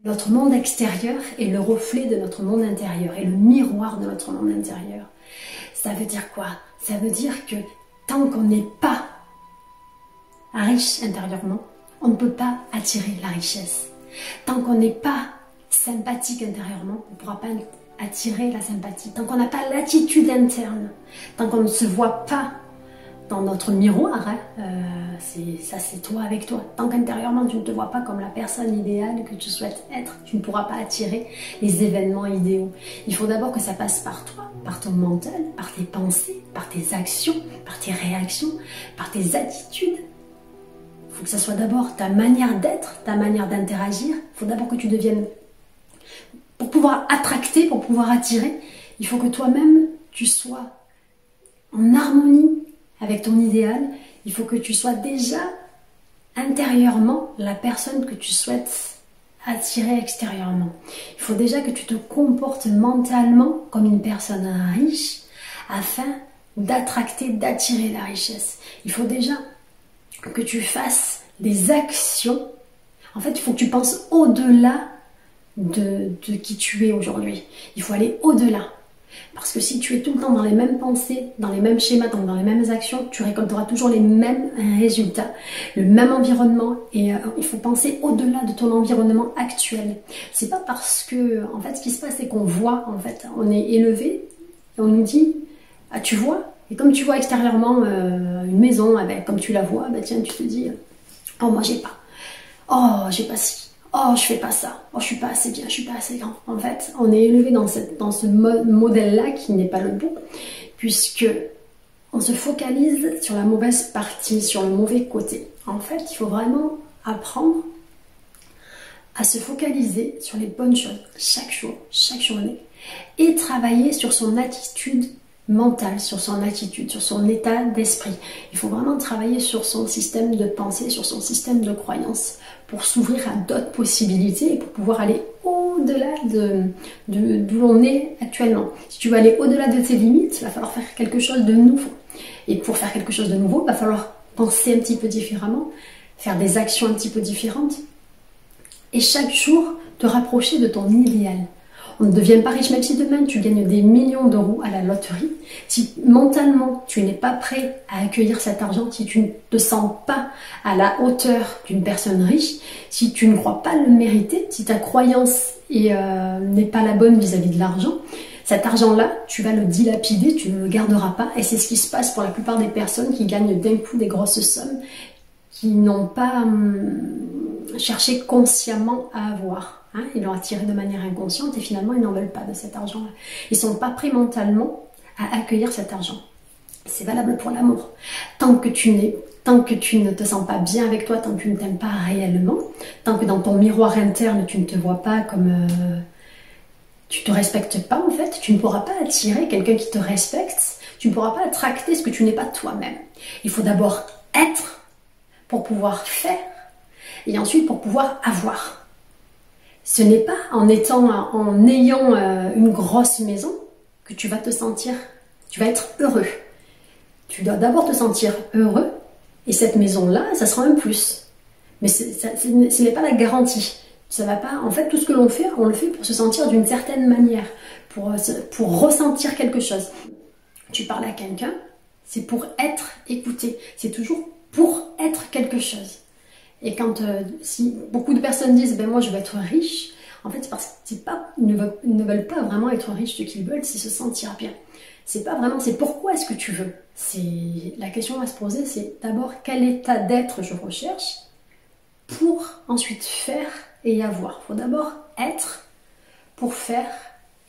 Notre monde extérieur est le reflet de notre monde intérieur, est le miroir de notre monde intérieur. Ça veut dire quoi? Ça veut dire que tant qu'on n'est pas riche intérieurement, on ne peut pas attirer la richesse. Tant qu'on n'est pas sympathique intérieurement, on ne pourra pas attirer la sympathie. Tant qu'on n'a pas l'attitude interne, tant qu'on ne se voit pas dans notre miroir, hein, c'est toi avec toi. Tant qu'intérieurement tu ne te vois pas comme la personne idéale que tu souhaites être, tu ne pourras pas attirer les événements idéaux. Il faut d'abord que ça passe par toi, par ton mental, par tes pensées, par tes actions, par tes réactions, par tes attitudes. Il faut que ça soit d'abord ta manière d'être, ta manière d'interagir. Il faut d'abord que tu deviennes... Pour pouvoir attracter, pour pouvoir attirer, il faut que toi-même, tu sois en harmonie avec ton idéal. Il faut que tu sois déjà intérieurement la personne que tu souhaites attirer extérieurement. Il faut déjà que tu te comportes mentalement comme une personne riche afin d'attracter, d'attirer la richesse. Il faut déjà que tu fasses des actions. En fait, il faut que tu penses au-delà de qui tu es aujourd'hui. Il faut aller au-delà. Parce que si tu es tout le temps dans les mêmes pensées, dans les mêmes schémas, donc dans les mêmes actions, tu récolteras toujours les mêmes résultats, le même environnement. Et il faut penser au-delà de ton environnement actuel. C'est pas parce que, en fait, ce qui se passe, c'est qu'on voit, en fait, on est élevé et on nous dit, ah, tu vois, et comme tu vois extérieurement une maison, ah ben, comme tu la vois, ben, tiens, tu te dis, oh, moi, j'ai pas. Oh, j'ai pas ci. Oh, je fais pas ça. Oh, je suis pas assez bien, je suis pas assez grand. En fait, on est élevé dans ce modèle-là qui n'est pas le bon, puisque on se focalise sur la mauvaise partie, sur le mauvais côté. En fait, il faut vraiment apprendre à se focaliser sur les bonnes choses chaque jour, chaque journée, et travailler sur son attitude mentale, sur son attitude, sur son état d'esprit. Il faut vraiment travailler sur son système de pensée, sur son système de croyance, pour s'ouvrir à d'autres possibilités et pour pouvoir aller au-delà d'où l'on est actuellement. Si tu veux aller au-delà de tes limites, il va falloir faire quelque chose de nouveau. Et pour faire quelque chose de nouveau, il va falloir penser un petit peu différemment, faire des actions un petit peu différentes et chaque jour te rapprocher de ton idéal. On ne devient pas riche, même si demain tu gagnes des millions d'euros à la loterie. Si mentalement tu n'es pas prêt à accueillir cet argent, si tu ne te sens pas à la hauteur d'une personne riche, si tu ne crois pas le mériter, si ta croyance n'est pas la bonne vis-à-vis de l'argent, cet argent-là, tu vas le dilapider, tu ne le garderas pas. Et c'est ce qui se passe pour la plupart des personnes qui gagnent d'un coup des grosses sommes, qui n'ont pas cherché consciemment à avoir. Hein, ils l'ont attiré de manière inconsciente et finalement ils n'en veulent pas de cet argent-là. Ils ne sont pas prêts mentalement à accueillir cet argent. C'est valable pour l'amour. Tant que tu ne te sens pas bien avec toi, tant que tu ne t'aimes pas réellement, tant que dans ton miroir interne tu ne te vois pas comme... tu ne te respectes pas en fait, tu ne pourras pas attirer quelqu'un qui te respecte, tu ne pourras pas attracter ce que tu n'es pas toi-même. Il faut d'abord être pour pouvoir faire et ensuite pour pouvoir avoir. Ce n'est pas en ayant une grosse maison que tu vas te sentir, tu vas être heureux. Tu dois d'abord te sentir heureux et cette maison-là, ça sera un plus. Mais ce n'est pas la garantie. Ça va pas. En fait, tout ce que l'on fait, on le fait pour se sentir d'une certaine manière, pour ressentir quelque chose. Tu parles à quelqu'un, c'est pour être écouté. C'est toujours pour être quelque chose. Et quand si beaucoup de personnes disent ben moi je veux être riche, en fait c'est parce que ils ne veulent pas vraiment être riches. Ce qu'ils veulent, c'est se sentir bien. C'est pas vraiment, c'est pourquoi est-ce que tu veux. La question à se poser, c'est d'abord quel état d'être je recherche pour ensuite faire et avoir. Il faut d'abord être pour faire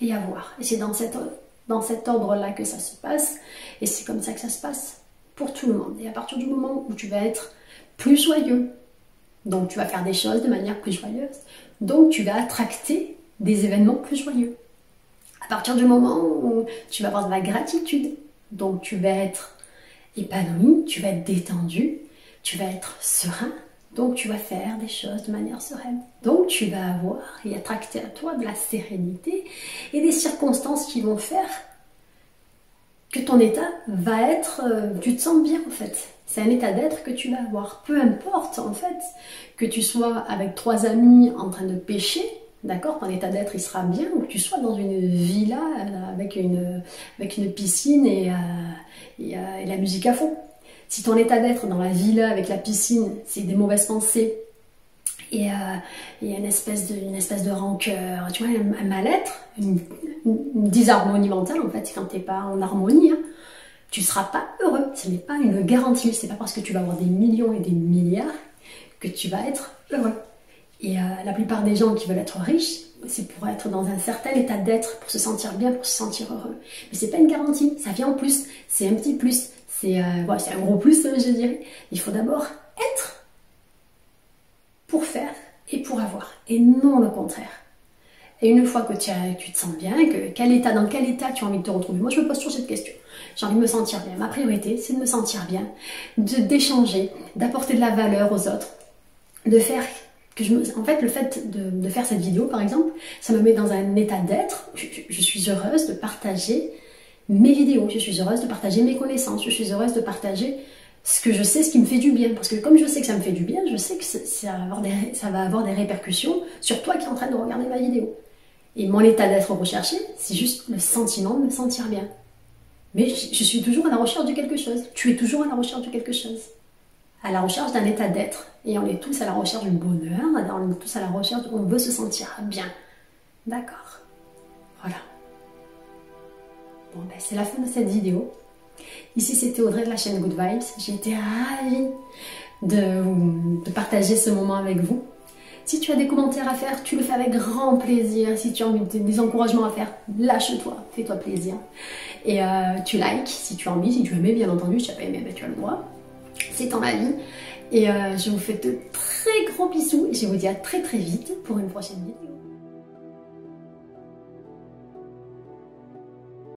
et avoir. Et c'est dans cet ordre-là que ça se passe. Et c'est comme ça que ça se passe pour tout le monde. Et à partir du moment où tu vas être plus joyeux, donc tu vas faire des choses de manière plus joyeuse, donc tu vas attracter des événements plus joyeux. À partir du moment où tu vas avoir de la gratitude, donc tu vas être épanoui, tu vas être détendu, tu vas être serein, donc tu vas faire des choses de manière sereine. Donc tu vas avoir et attracter à toi de la sérénité et des circonstances qui vont faire que ton état va être, tu te sens bien en fait. C'est un état d'être que tu vas avoir. Peu importe en fait que tu sois avec 3 amis en train de pêcher, D'accord? Ton état d'être, il sera bien, ou que tu sois dans une villa avec une piscine et la musique à fond. Si ton état d'être dans la villa avec la piscine, c'est des mauvaises pensées et une espèce de rancœur, tu vois, un mal-être, une disharmonie mentale en fait, quand t'es pas en harmonie, hein, tu seras pas heureux. Ce n'est pas une garantie. C'est pas parce que tu vas avoir des millions et des milliards que tu vas être heureux. Et la plupart des gens qui veulent être riches, c'est pour être dans un certain état d'être, pour se sentir bien, pour se sentir heureux. Mais c'est pas une garantie, ça vient en plus, c'est un petit plus, c'est un gros plus, je dirais. Il faut d'abord être pour faire et pour avoir, et non le contraire. Et une fois que tu te sens bien, dans quel état tu as envie de te retrouver, moi je me pose toujours cette question. J'ai envie de me sentir bien. Ma priorité, c'est de me sentir bien, d'échanger, d'apporter de la valeur aux autres, de faire en fait, le fait de faire cette vidéo, par exemple, ça me met dans un état d'être. Je suis heureuse de partager mes vidéos, je suis heureuse de partager mes connaissances, je suis heureuse de partager ce que je sais, ce qui me fait du bien. Parce que comme je sais que ça me fait du bien, je sais que ça va avoir des répercussions sur toi qui es en train de regarder ma vidéo. Et mon état d'être recherché, c'est juste le sentiment de me sentir bien. Mais je suis toujours à la recherche de quelque chose. Tu es toujours à la recherche de quelque chose. À la recherche d'un état d'être. Et on est tous à la recherche du bonheur, on est tous à la recherche, on veut se sentir bien. D'accord. Voilà. Bon, ben, c'est la fin de cette vidéo. Ici, c'était Audrey de la chaîne Good Vibes. J'ai été ravie de partager ce moment avec vous. Si tu as des commentaires à faire, tu le fais avec grand plaisir. Si tu as des encouragements à faire, lâche-toi, fais-toi plaisir. Et tu likes si tu as envie, si tu aimais, bien entendu. Si tu n'as pas aimé, ben, tu as le droit. C'est ton avis. Et je vous fais de très gros bisous et je vous dis à très très vite pour une prochaine vidéo.